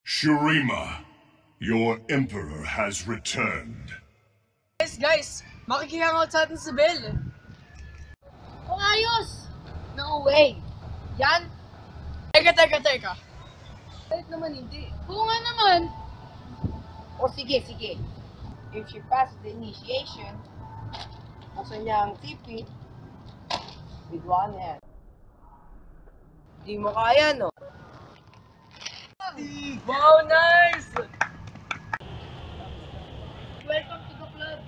Shurima, your emperor has returned. Guys, makikihangot sa atin si Belle. Kung ayos! No way! Yan? Teka. Kahit naman hindi. Oo nga naman. O sige. If she passes the initiation, buksan niya ang TP with one hand. Di mo kaya, no? Wow, nice! Welcome to the club.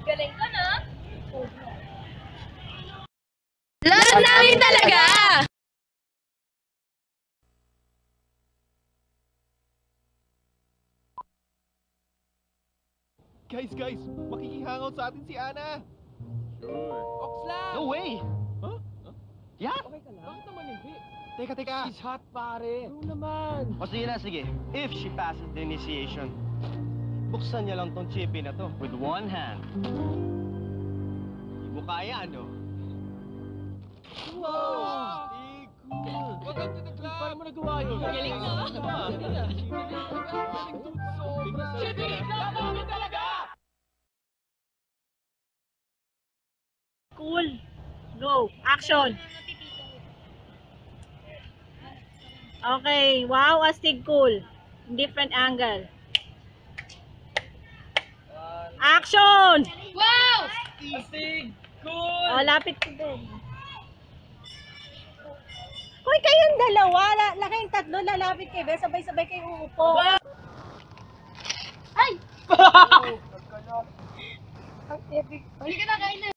Galing ka na? Love namin talaga! Guys, makikihangout sa atin si Ana. Sure. Ox lang. No way. Huh? Yeah? Okay ka lang? Bakit naman hindi? Teka. She's hot, pare. True naman. O sige. If she passes the initiation, buksan niya lang tong chippy na to with one hand. Hindi mo kaya, ano? Wow! Cool. Welcome to the club. Paano mo nagawa yun? Galing mo. Galing dude. Chippy, love namin talaga! Cool. Go. Action. Okay. Wow, astig cool. Different angle. Action! Wow! Astig! Cool! Oh, lapit ko din. Hoy, kayong dalawa, kayong tatlo, lalapit kayo, sabay-sabay kayo uupo. Ay! Ang epic. Hindi ka na kain na.